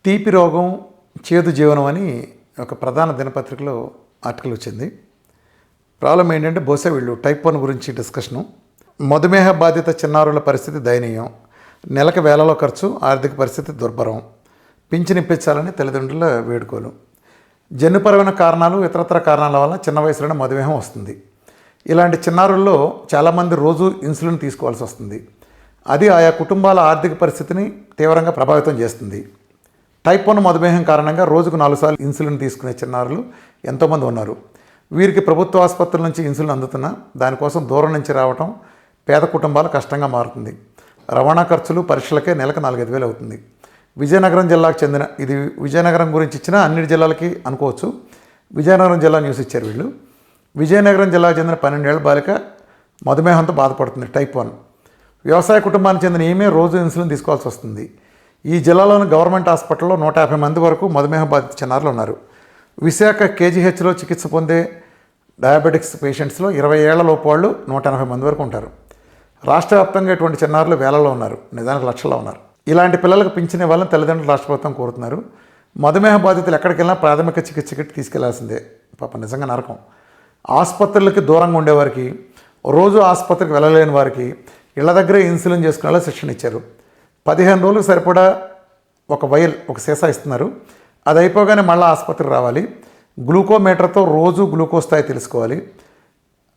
తీపి రోగం చేదు జీవనం అని ఒక ప్రధాన దినపత్రికలో ఆర్టికల్ వచ్చింది. ప్రాబ్లం ఏంటంటే బహుశా వీళ్ళు టైప్ 1 గురించి డిస్కషను. మధుమేహ బాధిత చిన్నారుల పరిస్థితి దయనీయం, నెలకు వేలలో ఖర్చు, ఆర్థిక పరిస్థితి దుర్భరం, పింఛనిప్పించాలని తల్లిదండ్రుల వేడుకోలు. జన్యుపరమైన కారణాలు, ఇతరత్ర కారణాల వల్ల చిన్న వయసులోనే మధుమేహం వస్తుంది. ఇలాంటి చిన్నారుల్లో చాలామంది రోజు ఇన్సులిన్ తీసుకోవాల్సి వస్తుంది. అది ఆయా కుటుంబాల ఆర్థిక పరిస్థితిని తీవ్రంగా ప్రభావితం చేస్తుంది. టైప్ 1 మధుమేహం కారణంగా రోజుకు 4 సార్లు ఇన్సులిన్ తీసుకునే చిన్నారులు ఎంతోమంది ఉన్నారు. వీరికి ప్రభుత్వ ఆసుపత్రుల నుంచి ఇన్సులిన్ అందుతున్నా దానికోసం దూరం నుంచి రావటం పేద కుటుంబాలు కష్టంగా మారుతుంది. రవాణా ఖర్చులు, పరీక్షలకే నెలకు 4-5 వేలు అవుతుంది. విజయనగరం జిల్లాకు చెందిన, ఇది విజయనగరం గురించి ఇచ్చిన అన్ని జిల్లాలకి అనుకోవచ్చు, విజయనగరం జిల్లా న్యూస్ ఇచ్చారు వీళ్ళు. విజయనగరం జిల్లాకు చెందిన 12 ఏళ్ల బాలిక మధుమేహంతో బాధపడుతుంది, టైప్ 1. వ్యవసాయ కుటుంబానికి చెందిన ఈమె రోజు ఇన్సులిన్ తీసుకోవాల్సి వస్తుంది. ఈ జిల్లాలోని గవర్నమెంట్ హాస్పిటల్లో 150 మంది వరకు మధుమేహ బాధిత చిన్నారులు ఉన్నారు. విశాఖ కేజీహెచ్లో చికిత్స పొందే డయాబెటిక్స్ పేషెంట్స్లో 20 ఏళ్ల లోపు వాళ్ళు 180 మంది వరకు ఉంటారు. రాష్ట్ర వ్యాప్తంగా ఇటువంటి చిన్నారులు వేలలో ఉన్నారు, నిజానికి లక్షల్లో ఉన్నారు. ఇలాంటి పిల్లలకు పింఛన్ ఇవ్వాలని తల్లిదండ్రులు రాష్ట్ర ప్రభుత్వం కోరుతున్నారు. మధుమేహ బాధితులు ఎక్కడికి వెళ్ళినా ప్రాథమిక చికిత్సకి తీసుకెళ్లాల్సిందే. పాప నిజంగా నరకం. ఆసుపత్రులకి దూరంగా ఉండేవారికి, రోజు ఆసుపత్రికి వెళ్ళలేని వారికి ఇళ్ల దగ్గరే ఇన్సులిన్ చేసుకునేలా శిక్షణ ఇచ్చారు. 15 రోజులకు సరిపడా ఒక సీసా ఇస్తున్నారు. అది అయిపోగానే మళ్ళీ ఆసుపత్రికి రావాలి. గ్లూకోమీటర్తో రోజు గ్లూకోజ్ స్థాయి తెలుసుకోవాలి.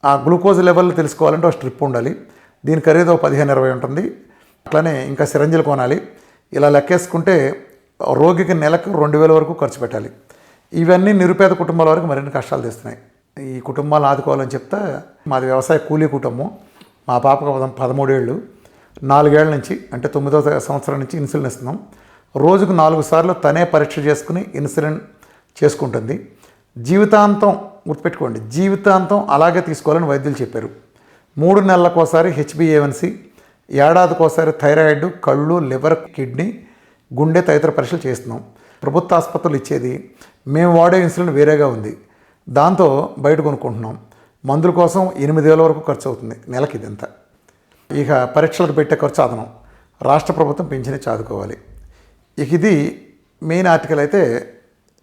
ఆ గ్లూకోజ్ లెవెల్ తెలుసుకోవాలంటే ఒక స్ట్రిప్ ఉండాలి. దీని ఖరీదు 15-20 ఉంటుంది. అట్లానే ఇంకా సిరంజిలు కొనాలి. ఇలా లెక్కేసుకుంటే రోగికి నెలకు 2,000 వరకు ఖర్చు పెట్టాలి. ఇవన్నీ నిరుపేద కుటుంబాల వరకు మరిన్ని కష్టాలు తెస్తున్నాయి. ఈ కుటుంబాలను ఆదుకోవాలని చెప్తే, మాది వ్యవసాయ కూలీ కుటుంబం. మా పాపకు 13 ఏళ్ళు, 4 ఏళ్ల నుంచి, అంటే 9వ సంవత్సరం నుంచి ఇన్సులిన్ ఇస్తున్నాం. రోజుకు 4 సార్లు తనే పరీక్ష చేసుకుని ఇన్సులిన్ చేసుకుంటుంది. జీవితాంతం, గుర్తుపెట్టుకోండి, జీవితాంతం అలాగే తీసుకోవాలని వైద్యులు చెప్పారు. 3 నెలలకోసారి HbA1c, ఏడాదికోసారి థైరాయిడ్, కళ్ళు, లివర్, కిడ్నీ, గుండె తదితర పరీక్షలు చేస్తున్నాం. ప్రభుత్వ ఆసుపత్రులు ఇచ్చేది, మేము వాడే ఇన్సులిన్ వేరేగా ఉంది. దాంతో బయట కొనుక్కుంటున్నాం. మందుల కోసం 8,000 వరకు ఖర్చు అవుతుంది నెలకి. ఇదంతా ఇక పరీక్షలకు పెట్టే ఖర్చు అదనం. రాష్ట్ర ప్రభుత్వం పింఛనిచ్చి ఆదుకోవాలి. ఇక ఇది మెయిన్ ఆర్టికల్. అయితే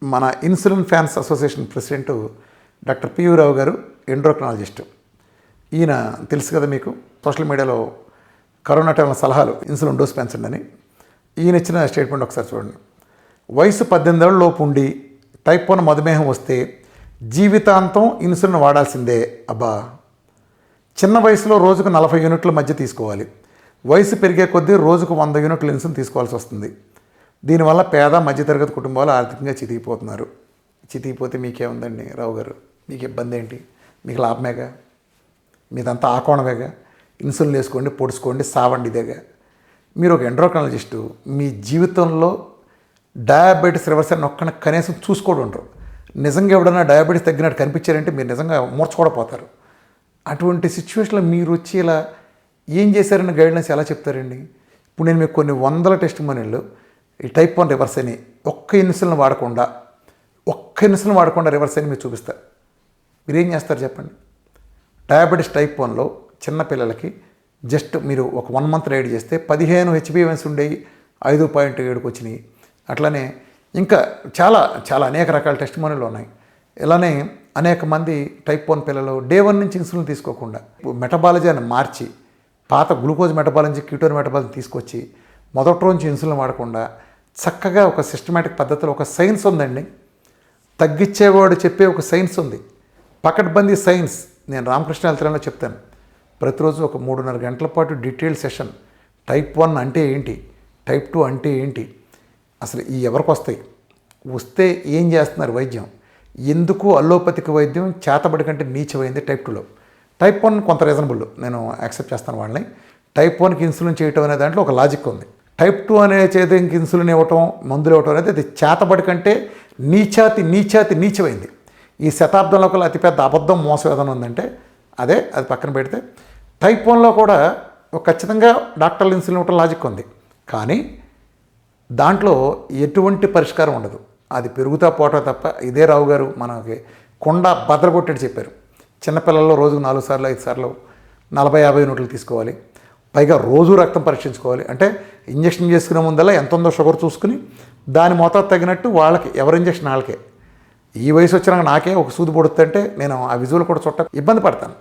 మన insulin fans association president doctor PV Rao garu, endocrinologist. ఈయన తెలుసు కదా మీకు, సోషల్ మీడియాలో కరోనా టైంలో సలహాలు, ఇన్సులిన్ డోస్ పెంచండి అని. ఈయన ఇచ్చిన స్టేట్మెంట్ ఒకసారి చూడండి. వయసు 18 ఏళ్ల లోపు ఉండి టైప్ 1 మధుమేహం వస్తే జీవితాంతం ఇన్సులిన్ వాడాల్సిందే. అబ్బా, చిన్న వయసులో రోజుకు 40 యూనిట్ల మధ్య తీసుకోవాలి. వయసు పెరిగే కొద్దీ రోజుకు 100 యూనిట్ల ఇన్సులిన్ తీసుకోవాల్సి వస్తుంది. దీనివల్ల పేద మధ్యతరగతి కుటుంబాలు ఆర్థికంగా చితికిపోతున్నారు. చితికిపోతే మీకేముందండి రావు గారు, మీకు ఇబ్బంది ఏంటి? మీకు లాభమేగా, మీదంతా ఆకోణమేగా. ఇన్సులిన్ వేసుకోండి, పొడుచుకోండి, సావండి, ఇదేగా. మీరు ఒక ఎండ్రోక్రాలజిస్టు, మీ జీవితంలో డయాబెటీస్ రివర్స్ అని ఒక్కన కనీసం చూసుకోవడం ఉండరు. నిజంగా ఎవడన్నా డయాబెటీస్ తగ్గినట్టు కనిపించారంటే మీరు నిజంగా మూర్చకూడపోతారు. అటువంటి సిచ్యువేషన్లో మీరు వచ్చి ఇలా ఏం చేశారని గైడ్లైన్స్ ఎలా చెప్తారండి? ఇప్పుడు నేను మీకు కొన్ని వందల టెస్టిమోనియల్లు ఈ టైప్ 1 రివర్స్ అని ఒక్క ఇన్సులిన్ వాడకుండా రివర్స్ అని మీరు చూపిస్తారు. మీరేం చేస్తారు చెప్పండి? డయాబెటీస్ టైప్ 1లో చిన్నపిల్లలకి జస్ట్ మీరు ఒక 1 మంత్ రైడ్ చేస్తే 15 HbA1c ఉండేవి 5.7కి వచ్చినాయి. అట్లనే ఇంకా చాలా చాలా అనేక రకాల టెస్టిమోనియల్లు ఉన్నాయి. ఇలానే అనేక మంది టైప్ 1 పిల్లలు డే 1 నుంచి ఇన్సులిన్ తీసుకోకుండా మెటబాలజీని మార్చి, పాత గ్లూకోజ్ మెటబాలజీ, కీటోన్ మెటబాలజీ తీసుకొచ్చి మొదటి రోజు ఇన్సులిన్ వాడకుండా చక్కగా ఒక సిస్టమేటిక్ పద్ధతిలో ఒక సైన్స్ ఉందండి. తగ్గించేవాడు చెప్పే ఒక సైన్స్ ఉంది, పకడ్బందీ సైన్స్. నేను రామకృష్ణ హెల్త్లో చెప్తాను. ప్రతిరోజు ఒక 3.5 గంటల పాటు డీటెయిల్ సెషన్. టైప్ 1 అంటే ఏంటి, టైప్ 2 అంటే ఏంటి, అసలు ఈ ఎవరికి వస్తే ఏం చేస్తున్నారు వైద్యం, ఎందుకు అల్లోపతికి వైద్యం చేతబడి కంటే నీచమైంది టైప్ 2లో. టైప్ 1 కొంత రీజనబుల్, నేను యాక్సెప్ట్ చేస్తాను వాళ్ళని. టైప్ 1కి ఇన్సులిన్ చేయటం అనే దాంట్లో ఒక లాజిక్ ఉంది. టైప్ 2 అనే చేతికి ఇన్సులిన్ ఇవ్వటం, మందులు ఇవ్వటం అనేది అది చేతబడి కంటే నీచమైంది. ఈ శతాబ్దంలో కూడా అతిపెద్ద అబద్ధం, మోసం ఏదైనా ఉందంటే అది పక్కన పెడితే టైప్ 1లో కూడా ఖచ్చితంగా డాక్టర్లు ఇన్సులిన్ ఇవ్వటం లాజిక్ ఉంది. కానీ దాంట్లో ఎటువంటి పరిష్కారం ఉండదు. అది పెరుగుతా పోవటం తప్ప. ఇదే రావు గారు మనకి కొండ బద్దలగొట్టేటి చెప్పారు. చిన్నపిల్లల్లో రోజుకు 4 సార్లు 5 సార్లు 40-50 యూనిట్లు తీసుకోవాలి. పైగా రోజు రక్తం పరీక్షించుకోవాలి. అంటే ఇంజక్షన్ చేసుకునే ముందల్లా ఎంత ఉందో షుగర్ చూసుకుని దాని మోతాదు తగినట్టు వాళ్ళకి ఎవరి ఇంజక్షన్ వాళ్ళకే. ఈ వయసు వచ్చినాక నాకే ఒక సూది పొడుతుంటే నేను ఆ విజువల్ కూడా చుట్ట ఇబ్బంది పడతాను,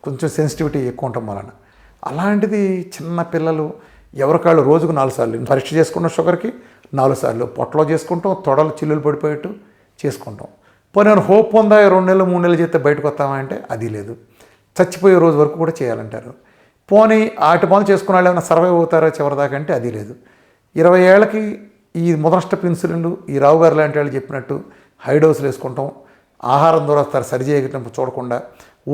కొంచెం సెన్సిటివిటీ ఎక్కువ ఉండటం వలన. అలాంటిది చిన్న పిల్లలు ఎవరికాళ్ళు రోజుకు 4 సార్లు పరీక్ష చేసుకున్న షుగర్కి 4 సార్లు పొట్టలో చేసుకుంటాం, తొడలు చిల్లులు పడిపోయేట్టు చేసుకుంటాం. పోనీ నేను హోప్ ఉందా 2 నెలలు 3 నెలలు చేస్తే బయటకు వస్తామా అంటే అది లేదు. చచ్చిపోయే రోజు వరకు కూడా చేయాలంటారు. పోనీ ఆటి పనులు చేసుకున్న వాళ్ళు ఏమైనా సర్వైవ్ అవుతారా చివరిదాకా అంటే అది లేదు. 20 ఏళ్ళకి ఈ ముదనష్టపు ఇన్సులిన్లు ఈ రావు గారు లాంటి వాళ్ళు చెప్పినట్టు హై డోసులు వేసుకుంటాం, ఆహారం ద్వారా సరి చేయటం చూడకుండా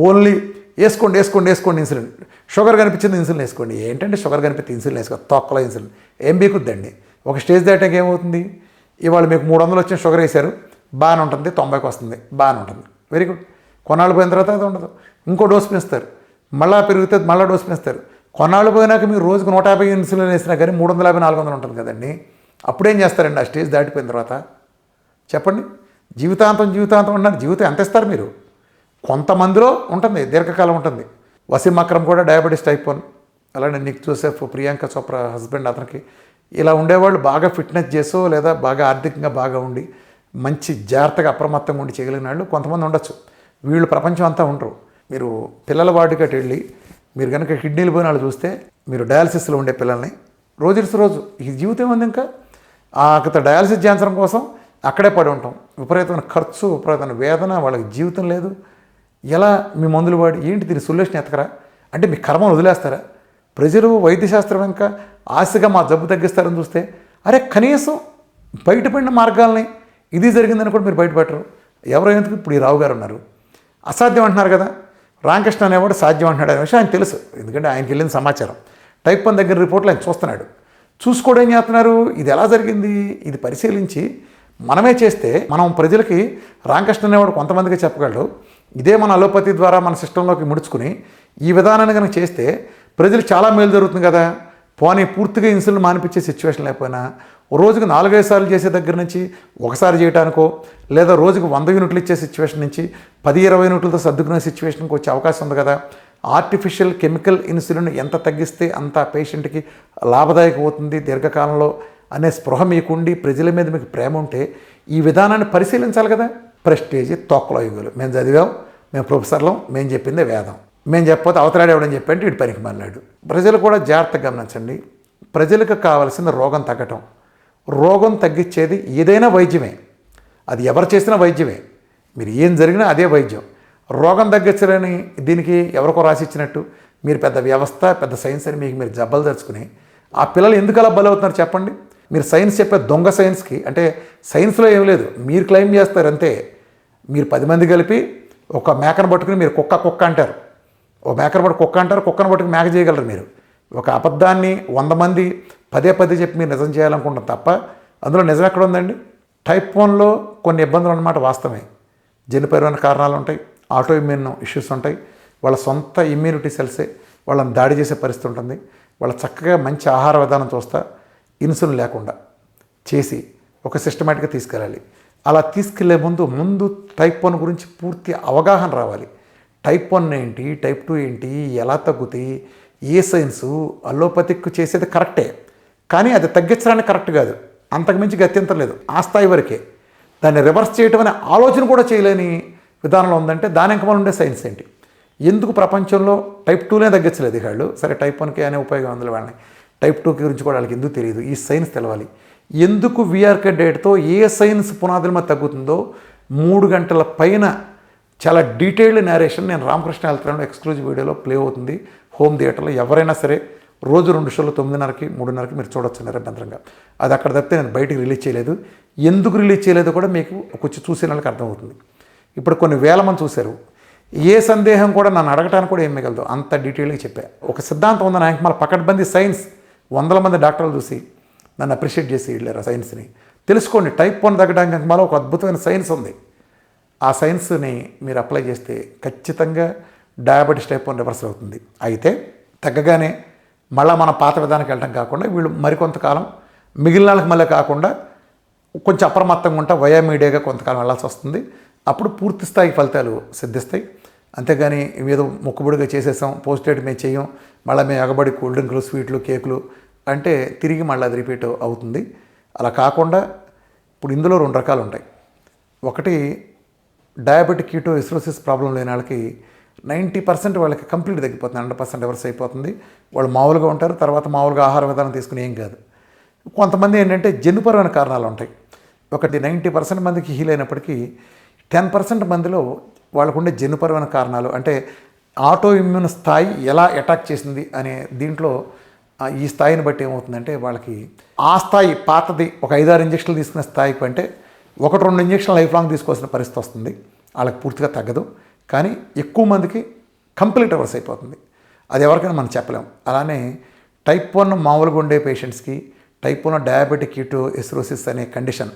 ఓన్లీ వేసుకోండి వేసుకోండి వేసుకోండి ఇన్సులిన్, షుగర్ కనిపించింది ఇన్సులిన్ వేసుకోండి. ఏంటంటే షుగర్ కనిపిస్తే ఇన్సులిన్ వేసుకో, తొక్కలో ఇన్సులిన్ ఏం బీకుద్దండి. ఒక స్టేజ్ దాటాక ఏమవుతుంది, ఇవాళ మీకు 300 వచ్చిన షుగర్ వేశారు, బాగానే ఉంటుంది, 90కి వస్తుంది, బాగానే ఉంటుంది, వెరీ గుడ్. కొన్నాళ్ళు పోయిన తర్వాత అది ఉండదు, ఇంకో డోసు పెంచుతారు, మళ్ళీ పెరిగితే మళ్ళీ డోసు పెంచుతారు. కొన్నాళ్ళు పోయినాక మీరు రోజుకు 150 ఇన్సులిన్ వేసినా కానీ 350 400 ఉంటుంది కదండి. అప్పుడేం చేస్తారండి ఆ స్టేజ్ దాటిపోయిన తర్వాత చెప్పండి? జీవితాంతం అంటున్నారు. జీవితం ఎంత ఇస్తారు మీరు? కొంతమందిలో ఉంటుంది, దీర్ఘకాలం ఉంటుంది. వసీం అక్రమ్ కూడా డయాబెటీస్ టైప్ 1, అలానే Nick Joseph, Priyanka Chopra husband అతనికి ఇలా ఉండేవాళ్ళు బాగా ఫిట్నెస్ చేసో లేదా బాగా ఆర్థికంగా బాగా ఉండి మంచి జాగ్రత్తగా అప్రమత్తంగా ఉండి చేయగలిగిన వాళ్ళు కొంతమంది ఉండొచ్చు. వీళ్ళు ప్రపంచం అంతా ఉండరు. మీరు పిల్లల వార్డుకటి వెళ్ళి మీరు కనుక కిడ్నీలు పోయిన వాళ్ళు చూస్తే మీరు డయాలసిస్లో ఉండే పిల్లల్ని రోజు ఈ జీవితం ఉంది ఇంకా అక్కడ డయాలసిస్ చేయించడం కోసం అక్కడే పడి ఉంటాం. విపరీతమైన ఖర్చు, విపరీతమైన వేదన, వాళ్ళకి జీవితం లేదు. ఎలా మీ మందులు వాడి ఏంటి దీని సొల్యూషన్ ఎత్తకరా అంటే మీ కర్మను వదిలేస్తారా? ప్రజలు వైద్యశాస్త్రం ఇంకా ఆశగా మా జబ్బు తగ్గిస్తారని చూస్తే అరే కనీసం బయటపడిన మార్గాల్ని ఇది జరిగిందని కూడా మీరు బయటపెట్టరు. ఎవరైనందుకు ఇప్పుడు ఈ రావు గారు ఉన్నారు, అసాధ్యం అంటున్నారు కదా. రామకృష్ణ అనేవాడు సాధ్యం అంటున్నాడు అనే విషయం ఆయన తెలుసు, ఎందుకంటే ఆయనకి వెళ్ళిన సమాచారం. టైప్ 1 దగ్గర రిపోర్ట్లు ఆయన చూస్తున్నాడు. చూసుకోవడం ఏం చేస్తున్నారు, ఇది ఎలా జరిగింది ఇది పరిశీలించి మనమే చేస్తే మనం ప్రజలకి రామకృష్ణ అనేవాడు కొంతమందికి చెప్పగలడు. ఇదే మన అలోపతి ద్వారా మన సిస్టంలోకి ముడుచుకుని ఈ విధానాన్ని కనుక చేస్తే ప్రజలకు చాలా మేలు జరుగుతుంది కదా. పోనీ పూర్తిగా ఇన్సులిన్ మానిపించే సిచ్యువేషన్ లేకపోయినా రోజుకు 4-5 సార్లు చేసే దగ్గర నుంచి ఒకసారి చేయడానికో లేదా రోజుకు 100 యూనిట్లు ఇచ్చే సిచ్యువేషన్ నుంచి 10-20 యూనిట్లతో సర్దుకునే సిచ్యువేషన్కి వచ్చే అవకాశం ఉంది కదా. ఆర్టిఫిషియల్ కెమికల్ ఇన్సులిన్ ఎంత తగ్గిస్తే అంత పేషెంట్కి లాభదాయకం అవుతుంది దీర్ఘకాలంలో అనే స్పృహ మీకుండి ప్రజల మీద మీకు ప్రేమ ఉంటే ఈ విధానాన్ని పరిశీలించాలి కదా. ప్రెస్టేజ్ తొక్కలో యుగులు మేము చదివాం, మేము ప్రొఫెసర్లం, మేము చెప్పిందే వేదం, మేము చెప్పకపోతే అవతలాడేవాడని చెప్పంటే వీడు పనికి మాట్లాడు. ప్రజలు కూడా జాగ్రత్తగా గమనించండి. ప్రజలకు కావాల్సిన రోగం తగ్గటం, రోగం తగ్గించేది ఏదైనా వైద్యమే, అది ఎవరు చేసినా వైద్యమే. మీరు ఏం జరిగినా అదే వైద్యం. రోగం తగ్గించలేని దీనికి ఎవరికో రాసిచ్చినట్టు మీరు పెద్ద వ్యవస్థ పెద్ద సైన్స్ అని మీకు మీరు జబ్బలు తెచ్చుకుని ఆ పిల్లలు ఎందుకు అలా బలవుతున్నారు చెప్పండి? మీరు సైన్స్ చెప్పే దొంగ సైన్స్కి, అంటే సైన్స్లో ఏం లేదు, మీరు క్లెయిమ్ చేస్తారు అంతే. మీరు 10 మంది కలిపి ఒక మేకను పట్టుకుని మీరు కుక్క అంటారు, ఒక మేకను పట్టు కుక్క అంటారు, కుక్కను పట్టుకుని మేక చేయగలరు. మీరు ఒక అబద్ధాన్ని 100 మంది పదే చెప్పి మీరు నిజం చేయాలనుకుంటాం తప్ప అందులో నిజం ఎక్కడ ఉందండి? టైప్ 1లో కొన్ని ఇబ్బందులు అన్నమాట వాస్తవమే. జన్యుపరమైన కారణాలు ఉంటాయి, ఆటో ఇమ్యూన్ ఇష్యూస్ ఉంటాయి, వాళ్ళ సొంత ఇమ్యూనిటీ సెల్సే వాళ్ళని దాడి చేసే పరిస్థితి ఉంటుంది. వాళ్ళ చక్కగా మంచి ఆహార విధానం చూస్తా ఇన్సులిన్ లేకుండా చేసి ఒక సిస్టమేటిక్గా తీసుకెళ్ళాలి. అలా తీసుకెళ్లే ముందు టైప్ 1 గురించి పూర్తి అవగాహన రావాలి. టైప్ 1 ఏంటి, టైప్ 2 ఏంటి, ఎలా తగ్గుతాయి, ఏ సైన్సు అలోపతిక్ చేసేది కరెక్టే, కానీ అది తగ్గించడానికి కరెక్ట్ కాదు, అంతకుమించి గత్యంతరం లేదు, ఆ స్థాయి వరకే. దాన్ని రివర్స్ చేయటం అనే ఆలోచన కూడా చేయలేని విధానంలో ఉందంటే దాని వెనక ఉండే సైన్స్ ఏంటి? ఎందుకు ప్రపంచంలో టైప్ 2నే తగ్గించలేదు వాళ్ళు? సరే టైప్ 1కి అనే ఉపయోగం ఉంది వాళ్ళని, టైప్ 2 గురించి కూడా వాళ్ళకి ఎందుకు తెలియదు? ఈ సైన్స్ తెలవాలి. ఎందుకు విఆర్కే డేట్తో ఏ సైన్స్ పునాదుల మీద తగ్గుతుందో 3 గంటల పైన చాలా డీటెయిల్డ్ నేరేషన్ నేను రామకృష్ణ వెళ్తున్నాను ఎక్స్క్లూజివ్ వీడియోలో ప్లే అవుతుంది హోమ్ థియేటర్లో. ఎవరైనా సరే రోజు 2 షోలు 9:30కి 3:30కి మీరు చూడొచ్చు నిరంతరంగా. అది అక్కడ తప్పితే నేను బయటికి రిలీజ్ చేయలేదు. ఎందుకు రిలీజ్ చేయలేదో కూడా మీకు కొంచెం చూసే వాళ్ళకి అర్థమవుతుంది. ఇప్పుడు కొన్ని వేల మంది చూశారు, ఏ సందేహం కూడా నన్ను అడగటానికి కూడా ఏం మిగలదు, అంత డీటెయిల్గా చెప్పా. ఒక సిద్ధాంతం ఉందని ఆయనకి మళ్ళీ పకడ్బందీ సైన్స్ 100 మంది డాక్టర్లు చూసి నన్ను అప్రిషియేట్ చేసి వెళ్ళారు ఆ సైన్స్ని. తెలుసుకోండి, టైప్ 1 తగ్గడానికి మళ్ళీ ఒక అద్భుతమైన సైన్స్ ఉంది. ఆ సైన్స్ని మీరు అప్లై చేస్తే ఖచ్చితంగా డయాబెటీస్ టైప్ 1 రివర్సల్ అవుతుంది. అయితే తగ్గగానే మళ్ళీ మన పాత విధానానికి వెళ్ళడం కాకుండా వీళ్ళు మరికొంతకాలం మిగిలిన వాళ్ళకి మళ్ళీ కాకుండా కొంచెం అప్రమత్తంగా ఉంటా వయామీడియాగా కొంతకాలం వెళ్ళాల్సి వస్తుంది. అప్పుడు పూర్తి స్థాయి ఫలితాలు సిద్ధిస్తాయి. అంతేగాని ఏదో మొక్కుబడిగా చేసేసాం, పోస్ట్ డేట్ మేము చేయం, మళ్ళీ మేము ఎగబడి కూల్ డ్రింకులు, స్వీట్లు, కేకులు అంటే తిరిగి మళ్ళీ అది రిపీట్ అవుతుంది. అలా కాకుండా ఇప్పుడు ఇందులో 2 రకాలు ఉంటాయి. ఒకటి డయాబెటిక్ కీటోఎసిడోసిస్ ప్రాబ్లం లేని వాళ్ళకి 90% వాళ్ళకి కంప్లీట్ తగ్గిపోతుంది, 100% రివర్స్ అయిపోతుంది. వాళ్ళు మామూలుగా ఉంటారు, తర్వాత మామూలుగా ఆహార విధానం తీసుకుని ఏం కాదు. కొంతమంది ఏంటంటే జన్యుపరమైన కారణాలు ఉంటాయి. ఒకటి 90% మందికి హీల్ అయినప్పటికీ 10% మందిలో వాళ్ళకు ఉండే జన్యుపరమైన కారణాలు అంటే ఆటో ఇమ్యూన్ స్థాయి ఎలా అటాక్ చేసింది అనే దీంట్లో ఈ స్థాయిని బట్టి ఏమవుతుందంటే వాళ్ళకి ఆ స్థాయి పాతది ఒక 5-6 ఇంజక్షన్లు తీసుకునే స్థాయికి అంటే 1-2 ఇంజక్షన్లు లైఫ్ లాంగ్ తీసుకోవాల్సిన పరిస్థితి వస్తుంది. వాళ్ళకి పూర్తిగా తగ్గదు, కానీ ఎక్కువ మందికి కంప్లీట్ రివర్స్ అయిపోతుంది. అది ఎవరికైనా మనం చెప్పలేం. అలానే టైప్ 1 మామూలుగా ఉండే పేషెంట్స్కి టైప్ 1 డయాబెటిక్ కీటోఎసిడోసిస్ అనే కండిషన్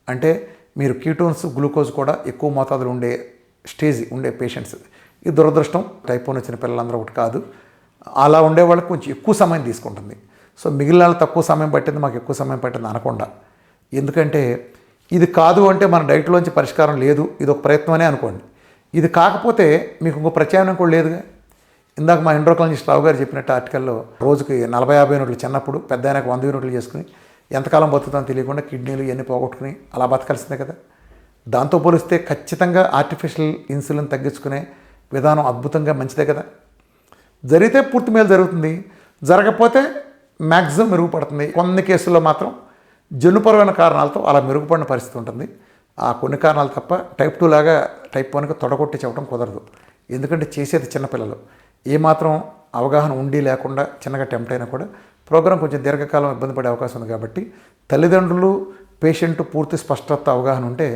అంటే మీరు కీటోన్స్ గ్లూకోజ్ కూడా ఎక్కువ మోతాదులో ఉండే స్టేజ్ ఉండే పేషెంట్స్. ఇది దురదృష్టం. టైప్ 1 వచ్చిన పిల్లలందరూ ఒకటి కాదు. అలా ఉండే వాళ్ళకి కొంచెం ఎక్కువ సమయం తీసుకుంటుంది. సో మిగిలిన వాళ్ళు తక్కువ సమయం పట్టింది, మాకు ఎక్కువ సమయం పట్టింది అనకుండా. ఎందుకంటే ఇది కాదు అంటే మన డైట్లోంచి పరిష్కారం లేదు, ఇది ఒక ప్రయత్నమనే అనుకోండి. ఇది కాకపోతే మీకు ఇంకో ప్రత్యామ్నాయం కూడా లేదుగా. ఇందాక మా ఎండ్రోక్రాలజిస్ట్ రావు గారు చెప్పినట్టు ఆర్టికల్లో రోజుకి 40-50 యూనిట్లు చిన్నప్పుడు పెద్ద ఆయనకు 100 యూనిట్లు చేసుకుని ఎంతకాలం బతుకుతామో తెలియకుండా కిడ్నీలు ఇవన్నీ పోగొట్టుకుని అలా బతకాల్సిందే కదా. దాంతో పోలిస్తే ఖచ్చితంగా ఆర్టిఫిషియల్ ఇన్సులిన్ తగ్గించుకునే విధానం అద్భుతంగా మంచిదే కదా. జరిగితే పూర్తి మేలు జరుగుతుంది, జరగకపోతే మ్యాక్సిమం మెరుగుపడుతుంది. కొన్ని కేసుల్లో మాత్రం జన్యుపరమైన కారణాలతో అలా మెరుగుపడిన పరిస్థితి ఉంటుంది. ఆ కొన్ని కారణాలు తప్ప టైప్ 2 లాగా టైప్ 1కి తొడగొట్టి చెప్పడం కుదరదు. ఎందుకంటే చేసేది చిన్నపిల్లలు. ఏమాత్రం అవగాహన ఉండి లేకుండా చిన్నగా టెంప్ట్ అయినా కూడా ప్రోగ్రాం కొంచెం దీర్ఘకాలం ఇబ్బంది పడే అవకాశం ఉంది. కాబట్టి తల్లిదండ్రులు పేషెంట్ పూర్తి స్పష్టత అవగాహన ఉంటే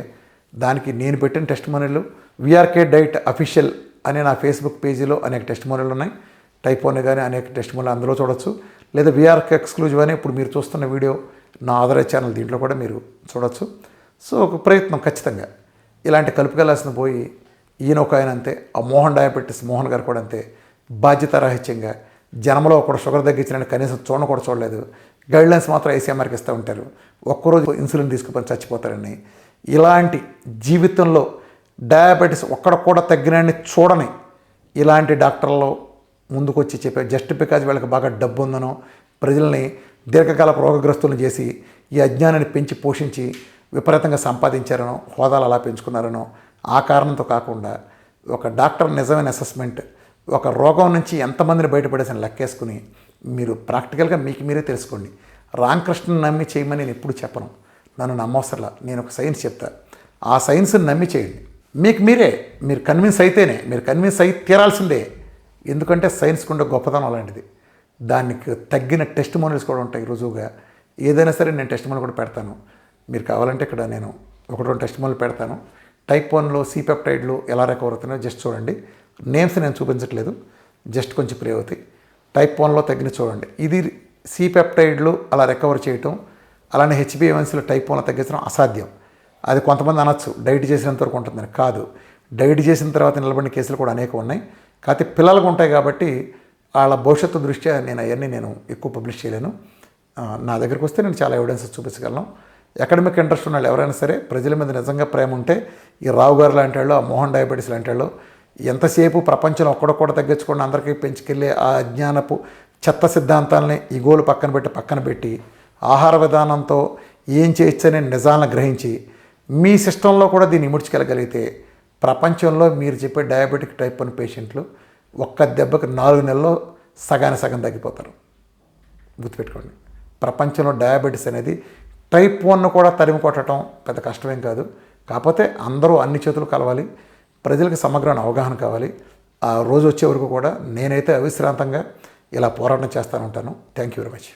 దానికి నేను పెట్టిన టెస్టిమోనియల్ వీఆర్కే డైట్ అఫీషియల్ అనే నా ఫేస్బుక్ పేజీలో అనేక టెస్టిమోనియల్ ఉన్నాయి. టైప్ 1 కానీ అనేక టెస్టిమోనియల్ అందులో చూడొచ్చు. లేదా వీఆర్కే ఎక్స్క్లూజివ్ అని ఇప్పుడు మీరు చూస్తున్న వీడియో నా ఆదరేజ్ ఛానల్ దీంట్లో కూడా మీరు చూడొచ్చు. సో ఒక ప్రయత్నం ఖచ్చితంగా ఇలాంటి కలుపుకెళ్ళాల్సిన పోయి ఈయన ఒక ఆయన అంతే, ఆ మోహన్ డయాబెటిస్ మోహన్ గారు కూడా అంతే బాధ్యతారాహిత్యంగా జనంలో ఒకడు షుగర్ తగ్గించినట్టు కనీసం కూడా చూడలేదు. గైడ్లైన్స్ మాత్రం ఐసీఎంఆర్కి ఇస్తూ ఉంటారు. ఒక్కరోజు ఇన్సులిన్ తీసుకుని చచ్చిపోతారని. ఇలాంటి జీవితంలో డయాబెటీస్ ఒక్కడ కూడా తగ్గినని చూడని ఇలాంటి డాక్టర్లు ముందుకు వచ్చి చెప్పారు. జస్ట్ బికాజ్ వీళ్ళకి బాగా డబ్బు ఉందనో ప్రజల్ని దీర్ఘకాలపు రోగగ్రస్తులను చేసి ఈ అజ్ఞానాన్ని పెంచి పోషించి విపరీతంగా సంపాదించారనో హోదాలు అలా పెంచుకున్నారనో ఆ కారణంతో కాకుండా ఒక డాక్టర్ నిజమైన అసెస్మెంట్ ఒక రోగం నుంచి ఎంతమందిని బయటపడేసిన లెక్కేసుకుని మీరు ప్రాక్టికల్గా మీకు మీరే తెలుసుకోండి. రామకృష్ణని నమ్మి చేయమని నేను ఎప్పుడు చెప్పను, నన్ను నమ్మవసరలా. నేను ఒక సైన్స్ చెప్తా, ఆ సైన్స్ని నమ్మి చేయండి. మీకు మీరు కన్విన్స్ అయితేనే, మీరు కన్విన్స్ అయి తీరాల్సిందే. ఎందుకంటే సైన్స్కి ఉండే గొప్పతనం అలాంటిది. దానికి తగ్గిన టెస్టిమోనియల్స్ కూడా ఉంటాయి రుజువుగా. ఏదైనా సరే నేను టెస్టిమోనియల్ కూడా పెడతాను. మీరు కావాలంటే ఇక్కడ నేను 1-2 టెస్టిమోనియల్ పెడతాను. టైప్ 1లో సి పెప్టైడ్లు ఎలా రికవర్ అవుతున్నాయో జస్ట్ చూడండి. నేమ్స్ నేను చూపించట్లేదు, జస్ట్ కొంచెం ప్రే అవుతాయి. టైప్ 1లో తగ్గిన చూడండి. ఇది సి పెప్టైడ్లు అలా రికవర్ చేయటం, అలానే హెచ్బిఏవన్సీలో టైప్ 1లో తగ్గించడం అసాధ్యం. అది కొంతమంది అనొచ్చు డైట్ చేసినంత వరకు ఉంటుందని. కాదు, డైట్ చేసిన తర్వాత నిలబడిన కేసులు కూడా అనేక ఉన్నాయి. కాకపోతే పిల్లలకు ఉంటాయి కాబట్టి వాళ్ళ భవిష్యత్తు దృష్ట్యా నేను అవన్నీ ఎక్కువ పబ్లిష్ చేయలేను. నా దగ్గరికి వస్తే నేను చాలా ఎవిడెన్సెస్ చూపించగలను. అకాడమిక్ ఇంట్రెస్ట్ ఉన్న వాళ్ళు ఎవరైనా సరే, ప్రజల మీద నిజంగా ప్రేమ ఉంటే ఈ రావు గారు లాంటి వాళ్ళు, ఆ మోహన్ డయాబెటీస్ లాంటి వాళ్ళు ఎంతసేపు ప్రపంచంలో ఒక్కడొక్కడ తగ్గించుకోండి అందరికీ పెంచుకెళ్ళే ఆ అజ్ఞానపు చెత్త సిద్ధాంతాలని ఈ గోలు పక్కన పెట్టి ఆహార విధానంతో ఏం చేయొచ్చనే నిజాలను గ్రహించి మీ సిస్టంలో కూడా దీన్ని ఇముడ్చుకెళ్ళగలిగితే ప్రపంచంలో మీరు చెప్పే డయాబెటిక్ టైప్ 1 పేషెంట్లు ఒక్క దెబ్బకి 4 నెలల్లో సగం తగ్గిపోతారు. గుర్తుపెట్టుకోండి, ప్రపంచంలో డయాబెటీస్ అనేది టైప్ 1 కూడా తరిమి కొట్టడం పెద్ద కష్టమేం కాదు. కాకపోతే అందరూ అన్ని చేతులు కలవాలి, ప్రజలకు సమగ్రమైన అవగాహన కావాలి. ఆ రోజు వచ్చే వరకు కూడా నేనైతే అవిశ్రాంతంగా ఇలా పోరాటం చేస్తూ ఉంటాను. Thank you very much.